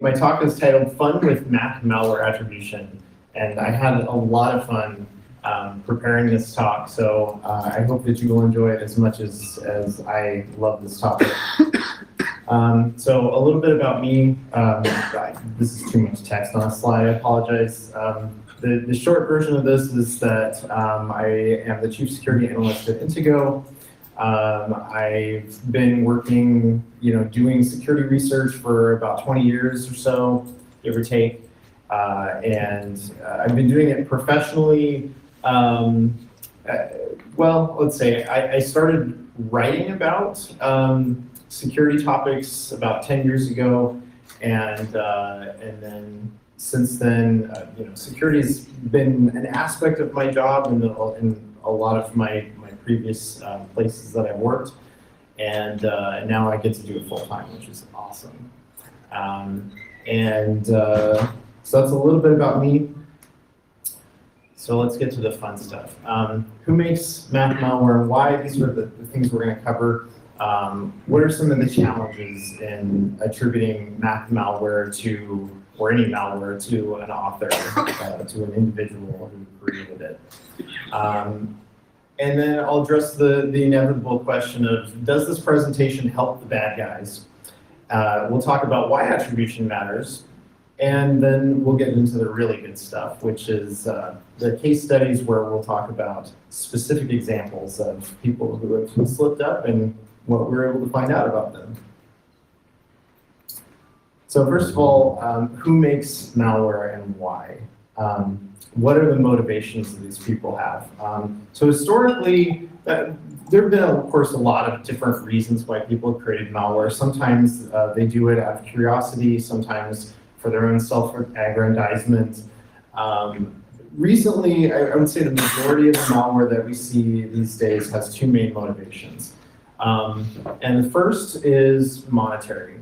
My talk is titled Fun with Mac Malware Attribution, and I had a lot of fun preparing this talk, so I hope that you will enjoy it as much as I love this topic. So a little bit about me. This is too much text on a slide, I apologize. The short version of this is that I am the Chief Security Analyst at Intego. I've been working, doing security research for about 20 years or so, give or take. And I've been doing it professionally. Well, let's say I started writing about security topics about 10 years ago. And then since then, security has been an aspect of my job in a lot of my previous places that I've worked, and now I get to do it full time, which is awesome. So that's a little bit about me. So let's get to the fun stuff. Who makes Mac malware and why? These are the things we're going to cover. What are some of the challenges in attributing Mac malware to, or any malware to an author, to an individual who created it? And then I'll address the inevitable question of, does this presentation help the bad guys? We'll talk about why attribution matters, and then we'll get into the really good stuff, which is the case studies where we'll talk about specific examples of people who have slipped up and what we're able to find out about them. So first of all, who makes malware and why? What are the motivations that these people have? So historically, there have been, of course, a lot of different reasons why people have created malware. Sometimes they do it out of curiosity, sometimes for their own self-aggrandizement. Recently, I would say the majority of the malware that we see these days has two main motivations. And the first is monetary.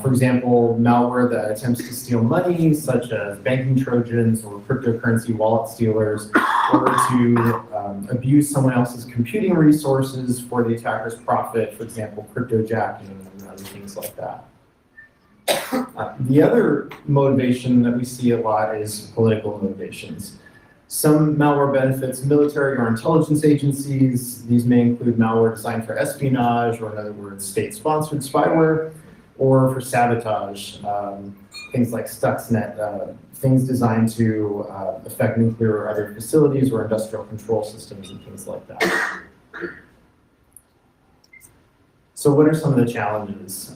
For example, malware that attempts to steal money, such as banking trojans or cryptocurrency wallet stealers, or to abuse someone else's computing resources for the attacker's profit, for example, cryptojacking and other things like that. The other motivation that we see a lot is political motivations. Some malware benefits military or intelligence agencies. These may include malware designed for espionage, or in other words, state-sponsored spyware, or for sabotage, things like Stuxnet, things designed to affect nuclear or other facilities or industrial control systems and things like that. So what are some of the challenges?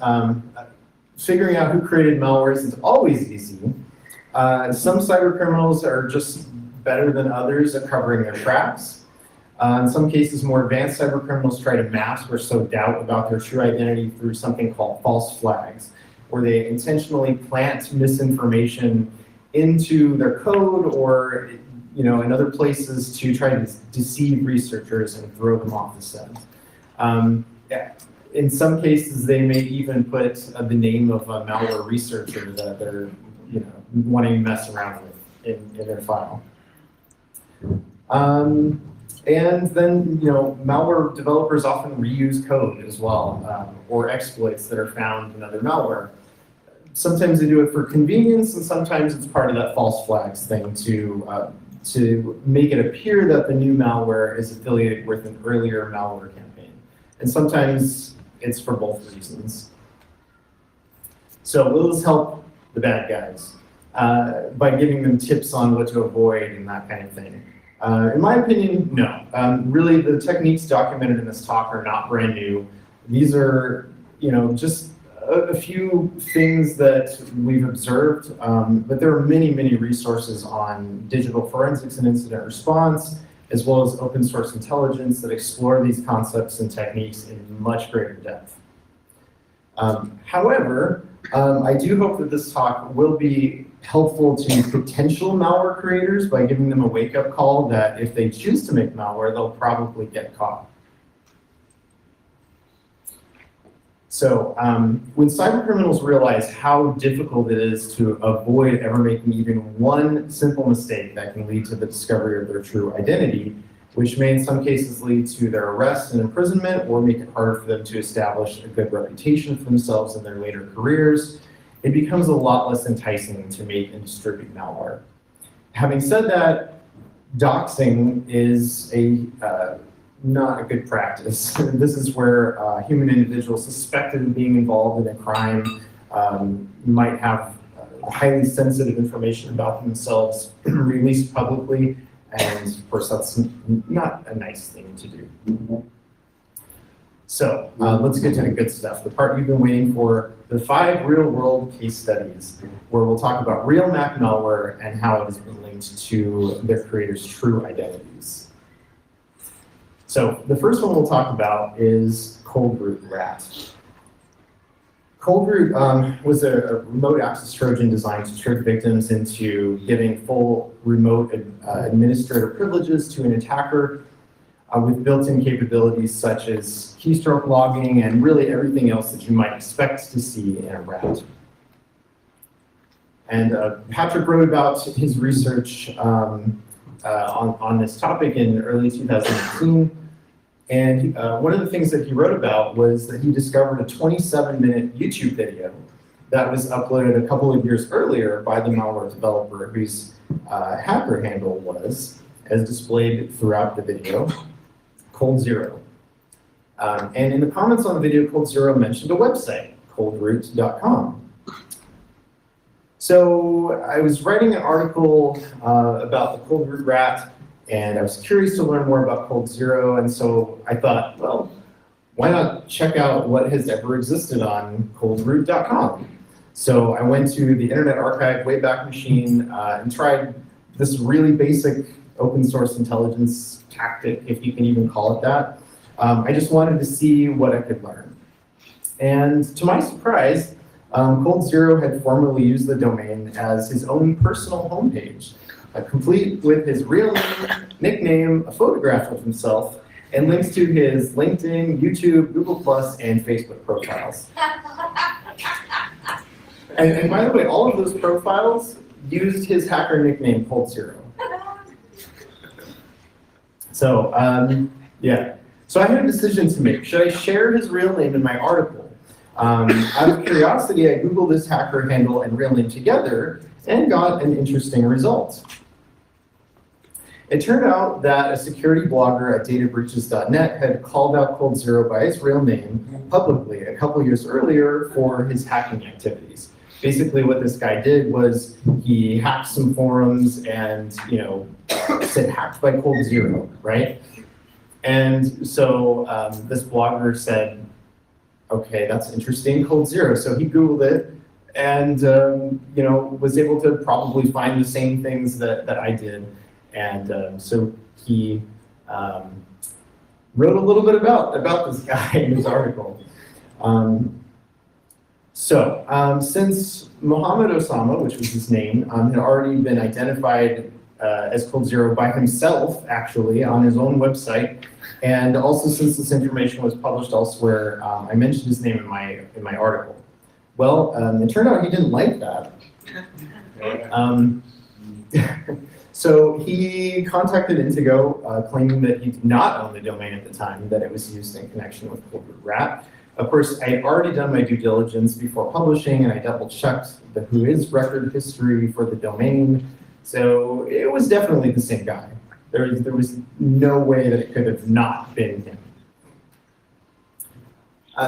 Figuring out who created malware isn't always easy. Some cyber criminals are just better than others at covering their tracks. In some cases, more advanced cyber criminals try to mask or sow doubt about their true identity through something called false flags, where they intentionally plant misinformation into their code or in other places to try to deceive researchers and throw them off the scent. In some cases, they may even put the name of a malware researcher that they're wanting to mess around with in their file. And then, malware developers often reuse code as well, or exploits that are found in other malware. Sometimes they do it for convenience, and sometimes it's part of that false flags thing to make it appear that the new malware is affiliated with an earlier malware campaign. And sometimes it's for both reasons. So will this help the bad guys by giving them tips on what to avoid and that kind of thing? In my opinion, no. Really, the techniques documented in this talk are not brand new. These are, just a few things that we've observed, but there are many, many resources on digital forensics and incident response, as well as open source intelligence that explore these concepts and techniques in much greater depth. However, I do hope that this talk will be helpful to potential malware creators by giving them a wake-up call that if they choose to make malware, they'll probably get caught. So when cybercriminals realize how difficult it is to avoid ever making even one simple mistake that can lead to the discovery of their true identity, which may in some cases lead to their arrest and imprisonment or make it harder for them to establish a good reputation for themselves in their later careers, it becomes a lot less enticing to make and distribute malware. Having said that, doxing is not a good practice. This is where human individuals suspected of being involved in a crime might have highly sensitive information about themselves released publicly, and of course that's not a nice thing to do. So let's get to the good stuff, the part you've been waiting for, the 5 real-world case studies, where we'll talk about real Mac malware and how it has been linked to their creators' true identities. So the first one we'll talk about is Cold Root Rat. Cold Root was a remote access Trojan designed to trick victims into giving full remote administrator privileges to an attacker with built-in capabilities such as keystroke logging and really everything else that you might expect to see in a rat. And Patrick wrote about his research on this topic in early 2018. And one of the things that he wrote about was that he discovered a 27-minute YouTube video that was uploaded a couple of years earlier by the malware developer whose hacker handle was, as displayed throughout the video, Cold Zero. And in the comments on the video, Cold Zero mentioned a website, coldroot.com. So I was writing an article about the Cold Root Rat, and I was curious to learn more about Cold Zero, and so I thought, well, why not check out what has ever existed on coldroot.com? So I went to the Internet Archive Wayback Machine and tried this really basic open source intelligence tactic, if you can even call it that. I just wanted to see what I could learn. And to my surprise, Cold Zero had formerly used the domain as his own personal homepage, complete with his real name, nickname, a photograph of himself, and links to his LinkedIn, YouTube, Google+, and Facebook profiles. And by the way, all of those profiles used his hacker nickname, Cold Zero. So, yeah. So I had a decision to make. Should I share his real name in my article? Out of curiosity, I Googled his hacker handle and real name together and got an interesting result. It turned out that a security blogger at databreaches.net had called out Cold Zero by his real name publicly a couple years earlier for his hacking activities. Basically what this guy did was he hacked some forums and, said hacked by Cold Zero, right? And so this blogger said, okay, that's interesting, Cold Zero. So he Googled it and, was able to probably find the same things that I did. And so he wrote a little bit about this guy in his article. Since Mohammed Osama, which was his name, had already been identified as Cold Zero by himself, actually, on his own website, and also since this information was published elsewhere, I mentioned his name in my article. Well, it turned out he didn't like that. So he contacted Intego, claiming that he did not own the domain at the time that it was used in connection with Cold Root Rat. Of course, I had already done my due diligence before publishing, and I double-checked the whois record history for the domain. So it was definitely the same guy. There was no way that it could have not been him.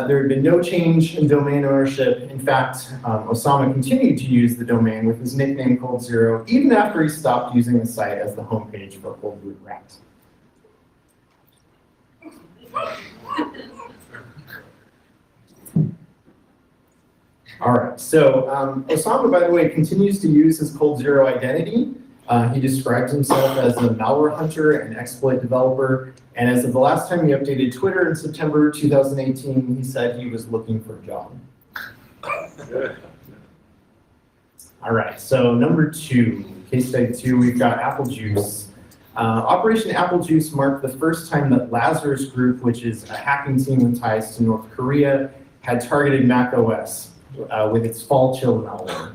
There had been no change in domain ownership. In fact, Osama continued to use the domain with his nickname Cold Zero, even after he stopped using the site as the homepage for Cold Root Rat. All right, so Osama, by the way, continues to use his Cold Zero identity. He describes himself as a malware hunter and exploit developer. And as of the last time he updated Twitter in September 2018, he said he was looking for a job. All right, so number 2, case study 2, we've got Apple Juice. Operation Apple Juice marked the first time that Lazarus Group, which is a hacking team with ties to North Korea, had targeted Mac OS with its Fall Chill malware.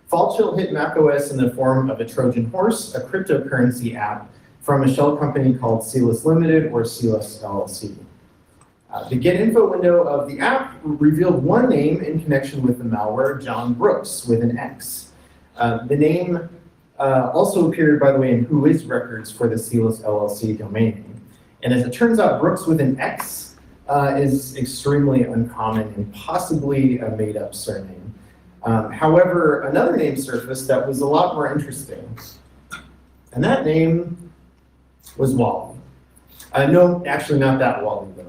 Fall Chill hit Mac OS in the form of a Trojan horse, a cryptocurrency app from a shell company called Celis Limited or Celis LLC. The get info window of the app revealed one name in connection with the malware, John Brooks, with an X. The name also appeared, by the way, in Whois records for the Celus LLC domain name. And as it turns out, Brooks with an X is extremely uncommon and possibly a made-up surname. However, another name surfaced that was a lot more interesting. And that name was Wally. No, actually not that Wally, though.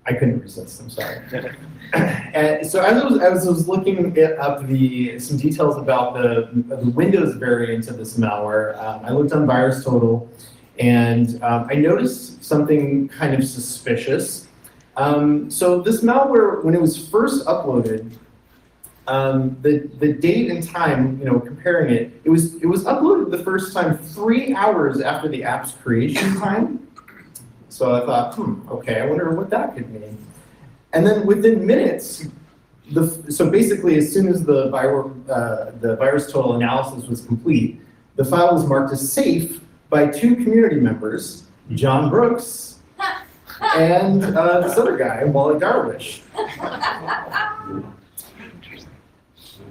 I couldn't resist, I'm sorry. And so as I was looking up some details about the Windows variant of this malware, I looked on VirusTotal, and I noticed something kind of suspicious. So this malware, when it was first uploaded, the date and time, comparing it, it was uploaded the first time 3 hours after the app's creation time. So I thought, okay, I wonder what that could mean. And then within minutes, so basically as soon as the VirusTotal analysis was complete, the file was marked as safe by 2 community members, John Brooks and this other guy, Wally Darwish.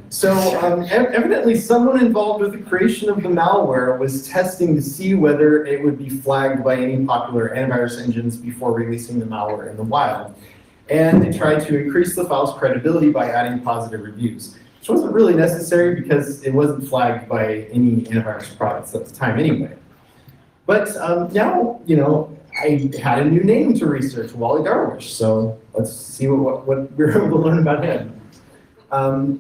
So evidently someone involved with the creation of the malware was testing to see whether it would be flagged by any popular antivirus engines before releasing the malware in the wild. And they tried to increase the file's credibility by adding positive reviews, which wasn't really necessary because it wasn't flagged by any antivirus products at the time anyway. But now, I had a new name to research, Wally Darwish, so let's see what we're able to learn about him.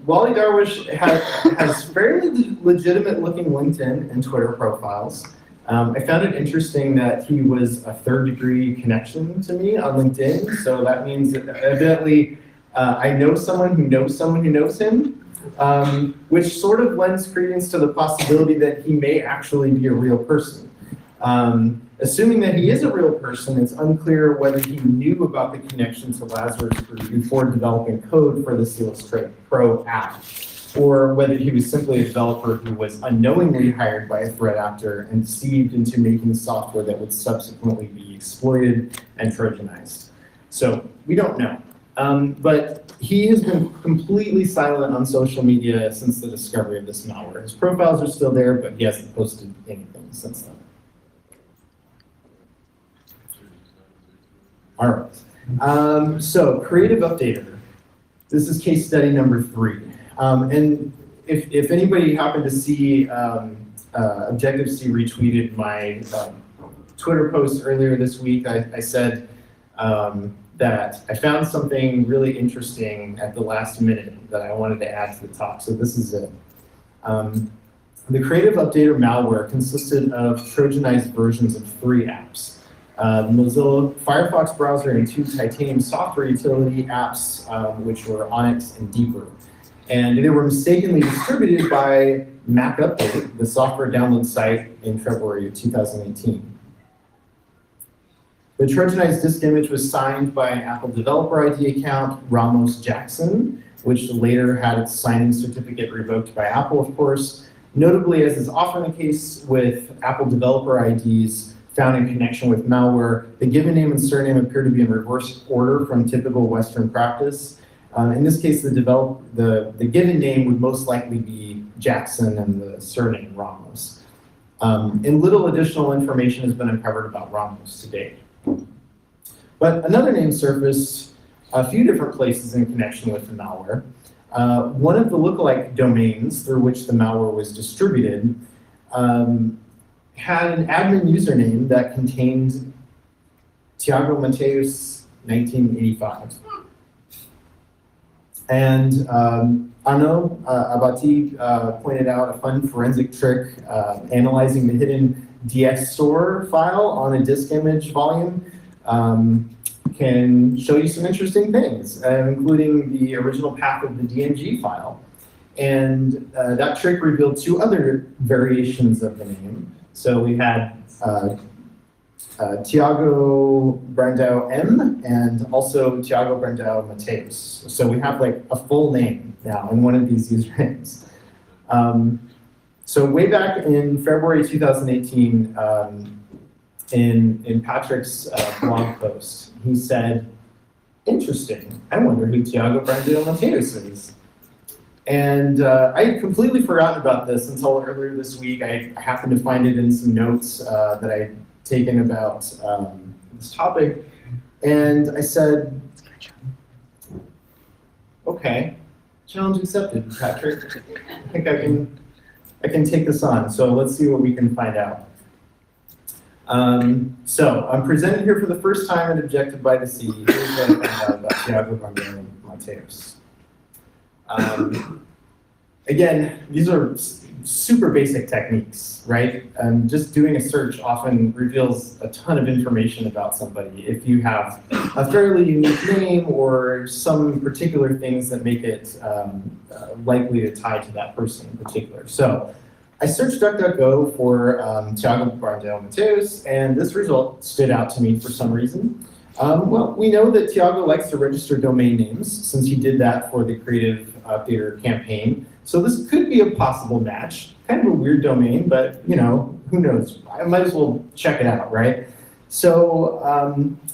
Wally Darwish has fairly legitimate-looking LinkedIn and Twitter profiles. I found it interesting that he was a third-degree connection to me on LinkedIn, so that means that evidently I know someone who knows someone who knows him, which sort of lends credence to the possibility that he may actually be a real person. Assuming that he is a real person, it's unclear whether he knew about the connection to Lazarus Group before developing code for the Celus Pro app, or whether he was simply a developer who was unknowingly hired by a threat actor and deceived into making software that would subsequently be exploited and Trojanized. So we don't know. But he has been completely silent on social media since the discovery of this malware. His profiles are still there, but he hasn't posted anything since then. All right, so creative updater. This is case study number 3. And if anybody happened to see, Objective-C retweeted my Twitter post earlier this week, I said that I found something really interesting at the last minute that I wanted to add to the talk. So this is it. The creative updater malware consisted of Trojanized versions of 3 apps. The Mozilla Firefox browser and 2 Titanium software utility apps, which were Onyx and Deeper. And they were mistakenly distributed by Mac Update, the software download site, in February of 2018. The Trojanized disk image was signed by an Apple Developer ID account, Ramos Jackson, which later had its signing certificate revoked by Apple, of course. Notably, as is often the case with Apple Developer IDs, found in connection with malware, the given name and surname appear to be in reverse order from typical Western practice. In this case, the given name would most likely be Jackson and the surname Ramos. And little additional information has been uncovered about Ramos to date. But another name surfaced a few different places in connection with the malware. One of the lookalike domains through which the malware was distributed had an admin username that contained Tiago Mateus 1985. And Arnaud Abati pointed out a fun forensic trick analyzing the hidden dxstore file on a disk image volume can show you some interesting things, including the original path of the DMG file. And that trick revealed 2 other variations of the name. So we had Tiago Brandao M and also Tiago Brandao Mateus. So we have like a full name now in one of these usernames. So way back in February 2018, in Patrick's blog post. He said, "Interesting. I wonder who Tiago Brandão Mateus is." And I had completely forgotten about this until earlier this week. I happened to find it in some notes that I'd taken about this topic. And I said, "Okay, challenge accepted, Patrick. I think I can take this on. So let's see what we can find out." So I'm presented here for the first time and objected by the C. Here's what I found out about Tiago Brandão Mateus. Again, these are super basic techniques, right? Just doing a search often reveals a ton of information about somebody. If you have a fairly unique name or some particular things that make it likely to tie to that person in particular. So I searched DuckDuckGo for Tiago Brandão Mateus, and this result stood out to me for some reason. Well, we know that Tiago likes to register domain names since he did that for the Creative Theater campaign. So this could be a possible match. Kind of a weird domain, but you know, who knows? I might as well check it out, right? So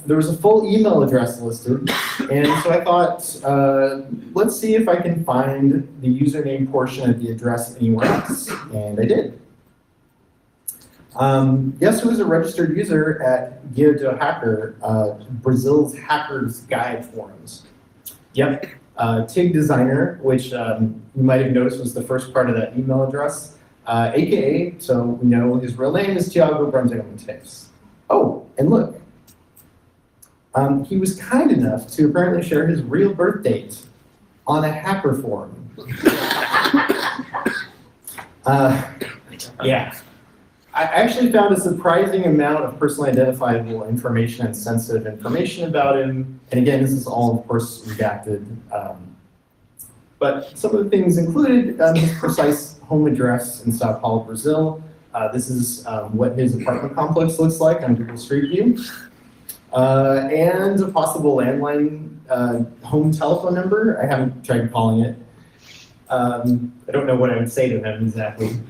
there was a full email address listed, and so I thought, let's see if I can find the username portion of the address anywhere else, and I did. Guess who is a registered user at Guia do Hacker, Brazil's Hackers Guide forums? Yep, TIG Designer, which you might have noticed was the first part of that email address, AKA, so we know his real name is Tiago Brandão Mateus. Oh, and look, he was kind enough to apparently share his real birth date on a hacker forum. Yeah. I actually found a surprising amount of personally identifiable information and sensitive information about him. And again, this is all, of course, redacted. But some of the things included his precise home address in Sao Paulo, Brazil. This is what his apartment complex looks like on Google Street View. And a possible landline home telephone number. I haven't tried calling it. I don't know what I would say to him exactly.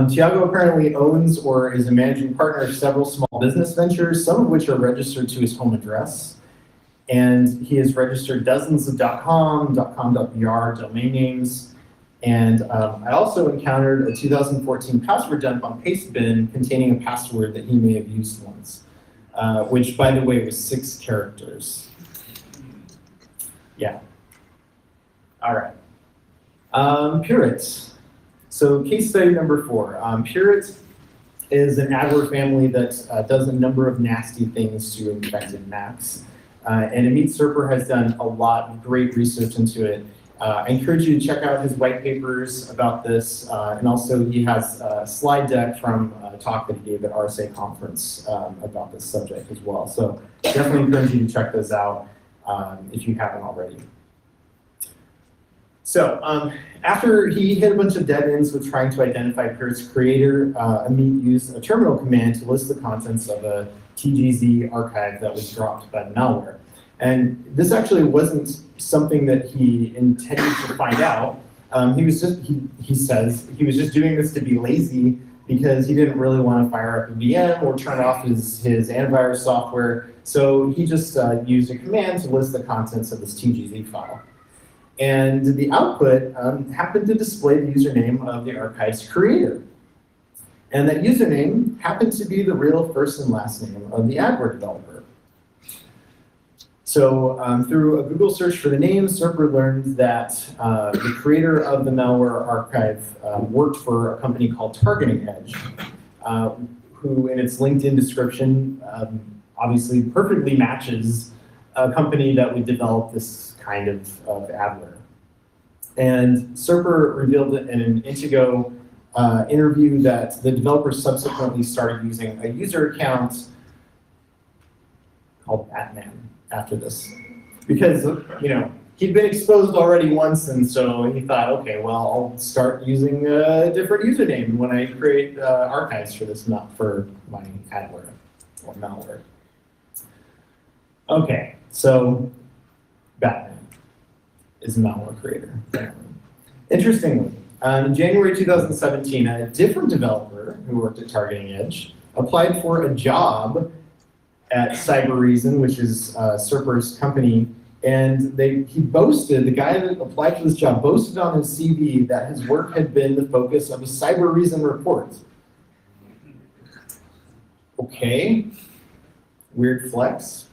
Tiago apparently owns or is a managing partner of several small business ventures, some of which are registered to his home address. And he has registered dozens of .com, .com.br domain names. And I also encountered a 2014 password dump on Pastebin containing a password that he may have used once, which, by the way, was 6 characters. Yeah. All right. Purits. So case study number 4. Purits is an adware family that does a number of nasty things to infected Macs. And Amit Serper has done a lot of great research into it. I encourage you to check out his white papers about this, and also he has a slide deck from a talk that he gave at RSA conference about this subject as well. So definitely encourage you to check those out if you haven't already. So after he hit a bunch of dead ends with trying to identify Purits' creator, Amit used a terminal command to list the contents of a TGZ archive that was dropped by the malware. And this actually wasn't something that he intended to find out. He says he was just doing this to be lazy because he didn't really want to fire up a VM or turn off his antivirus software. So he just used a command to list the contents of this TGZ file. And the output happened to display the username of the archive's creator. And that username happened to be the real first and last name of the adware developer. So through a Google search for the name, Serper learned that the creator of the malware archive worked for a company called Targeting Edge, who in its LinkedIn description obviously perfectly matches a company that would develop this kind of adware. And Serper revealed in an Intego interview that the developers subsequently started using a user account called Batman after this, because he'd been exposed already once, and so he thought, okay, well, I'll start using a different username when I create archives for this, not for my adware or malware. Okay, so Batman is a malware creator. Interestingly, in January 2017, a different developer who worked at Targeting Edge applied for a job at Cybereason, which is Serper's company, and he boasted, the guy that applied for this job boasted on his CV that his work had been the focus of a Cybereason report. Okay, weird flex.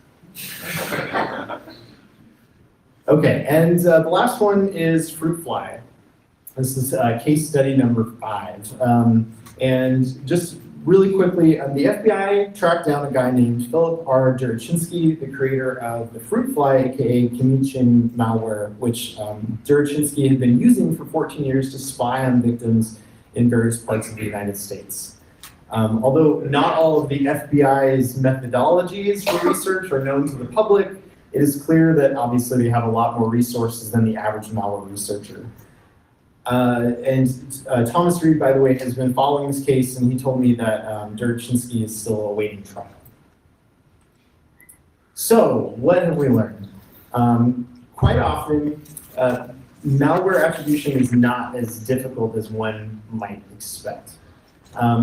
Okay, and the last one is fruit fly. This is case study number 5. And just really quickly, the FBI tracked down a guy named Philip R. Durachinsky, the creator of the fruit fly, aka Kinichin malware, which Durachinsky had been using for 14 years to spy on victims in various parts of the United States. Although not all of the FBI's methodologies for research are known to the public, it is clear that obviously they have a lot more resources than the average malware researcher. Thomas Reed, by the way, has been following this case, and he told me that Durachinsky is still awaiting trial. So, what have we learned? Quite often, malware attribution is not as difficult as one might expect.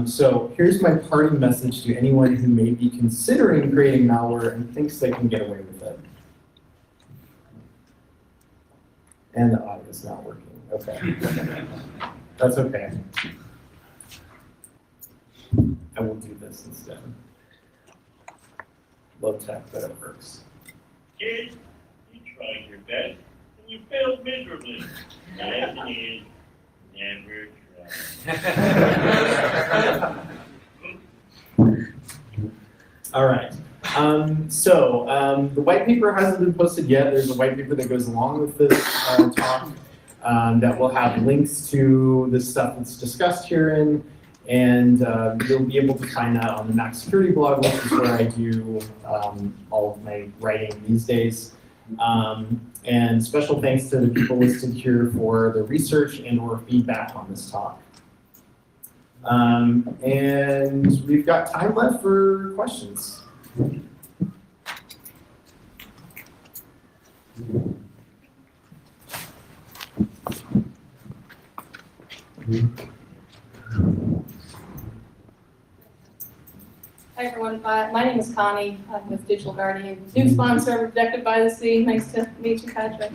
So here's my parting message to anyone who may be considering creating malware and thinks they can get away with it. And the audio is not working. Okay. That's okay. I will do this instead. Low tech, but it works. Kids, you tried your best and you failed miserably. Lesson is never try. All right. The white paper hasn't been posted yet. There's a white paper that goes along with this talk that will have links to the stuff that's discussed herein, and you'll be able to find that on the Mac Security blog, which is where I do all of my writing these days. And special thanks to the people listed here for the research and/or feedback on this talk. And we've got time left for questions. Hi everyone, my name is Connie. I'm with Digital Guardian, new sponsor, Rejected by the Sea. Nice to meet you, Patrick.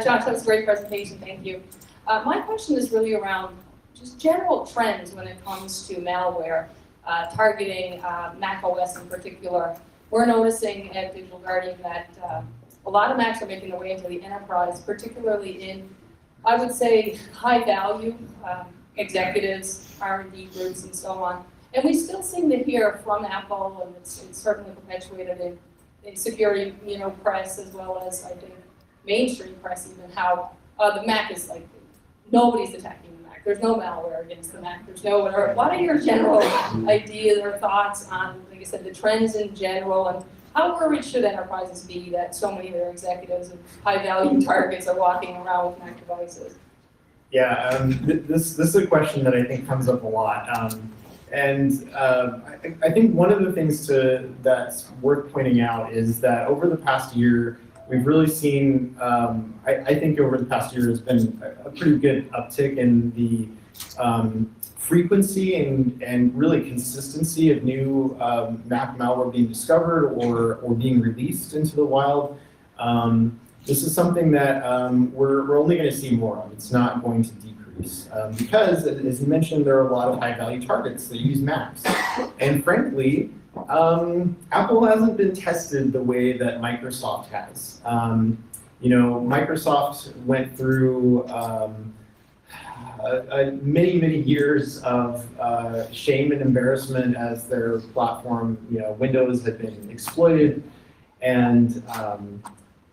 Josh, that's a great presentation, thank you. My question is really around just general trends when it comes to malware, targeting Mac OS in particular. We're noticing at Digital Guardian that a lot of Macs are making their way into the enterprise, particularly in, I would say, high value executives, R&D groups, and so on. And we still seem to hear from Apple, and it's certainly perpetuated in security, press, as well as, I think, mainstream press even, how the Mac is like, nobody's attacking the Mac. There's no malware against the Mac. There's no whatever. What are your general ideas or thoughts on, like I said, the trends in general, and how worried should enterprises be that so many of their executives and high-value targets are walking around with Mac devices? Yeah, this is a question that I think comes up a lot. I think one of the things that's worth pointing out is that over the past year, we've really seen, I think over the past year has been a pretty good uptick in the frequency and really consistency of new Mac malware being discovered or being released into the wild. This is something that we're only going to see more of. It's not going to decrease because, as you mentioned, there are a lot of high-value targets that use Macs. And frankly, Apple hasn't been tested the way that Microsoft has. Microsoft went through many years of shame and embarrassment as their platform, Windows had been exploited, and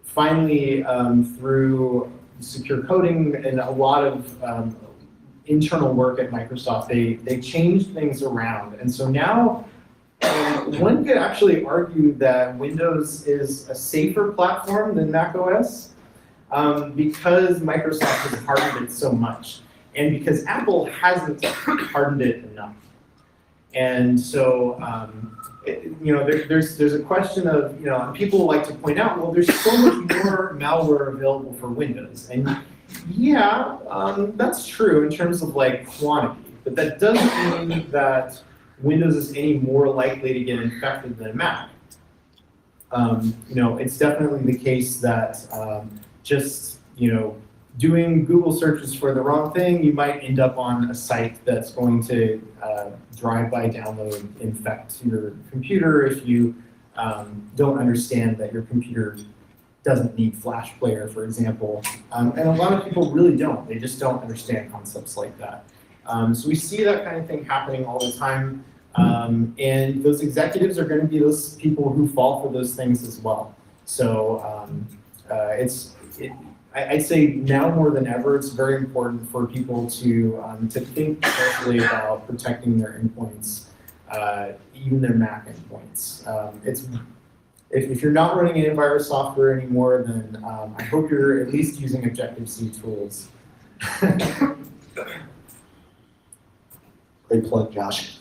finally, through secure coding and a lot of internal work at Microsoft, they changed things around. And so now, one could actually argue that Windows is a safer platform than Mac OS because Microsoft has hardened it so much, and because Apple hasn't hardened it enough. And so, there's a question of, people like to point out, well, there's so much more malware available for Windows. And yeah, that's true in terms of like quantity, but that doesn't mean that Windows is any more likely to get infected than Mac. It's definitely the case that just, doing Google searches for the wrong thing, you might end up on a site that's going to drive-by download infect your computer if you don't understand that your computer doesn't need Flash Player, for example. And a lot of people really don't. They just don't understand concepts like that. So we see that kind of thing happening all the time. And those executives are going to be those people who fall for those things as well. So I'd say now more than ever, it's very important for people to think carefully about protecting their endpoints, even their Mac endpoints. If you're not running antivirus software anymore, then I hope you're at least using Objective-C tools. Great plug, Josh.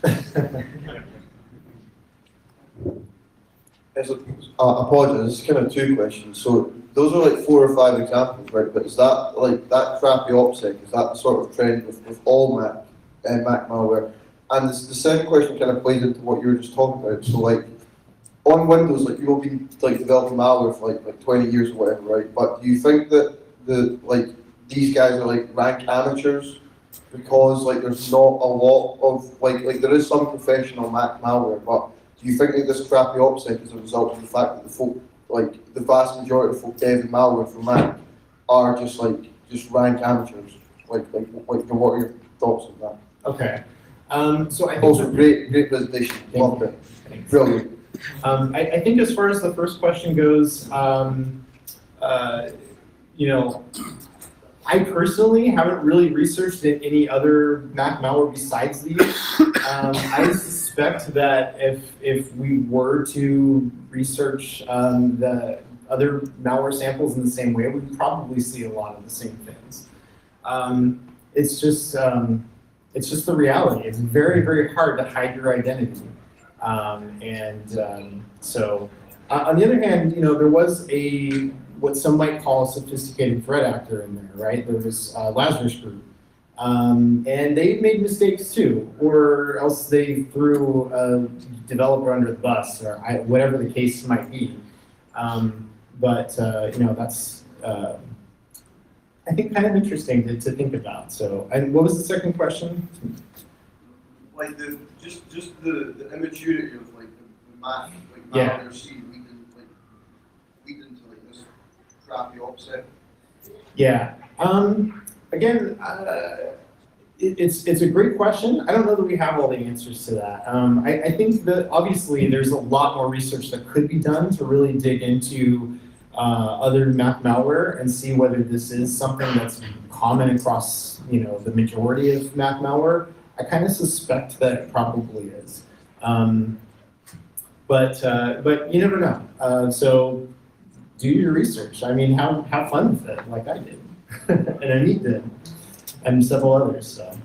Apologies, this is kind of two questions. So those are like 4 or 5 examples, right? But is that like that crappy OPSEC? Is that the sort of trend with all Mac and Mac malware? And the second question kind of plays into what you were just talking about. So like on Windows, like you've been like developing malware for like 20 years or whatever, right? But do you think that these guys are like rank amateurs? Because like there's not a lot of like there is some professional Mac malware, but do you think that this crappy OPSEC is a result of the fact that the folk, like the vast majority of folk deving malware for Mac are just rank amateurs? Like what are your thoughts on that? Okay. So I think Also great presentation. Loved it. Thanks. Brilliant. I think as far as the first question goes, I personally haven't really researched any other Mac malware besides these. I suspect that if we were to research the other malware samples in the same way, we'd probably see a lot of the same things. It's just the reality. It's very, very hard to hide your identity. So on the other hand, there was what some might call a sophisticated threat actor in there, right? There was Lazarus Group. And they made mistakes too, or else they threw a developer under the bus, or whatever the case might be. That's, I think, kind of interesting to think about. So, and what was the second question? Like just the immaturity of like the Mac, like Yeah. malware C lead into like this crappy OPSEC. Yeah. Again, it's a great question. I don't know that we have all the answers to that. I think that obviously there's a lot more research that could be done to really dig into other Mac malware and see whether this is something that's common across the majority of Mac malware. I kind of suspect that it probably is. But you never know. So do your research. I mean, have fun with it, like I did, and Amit did, and several others. So.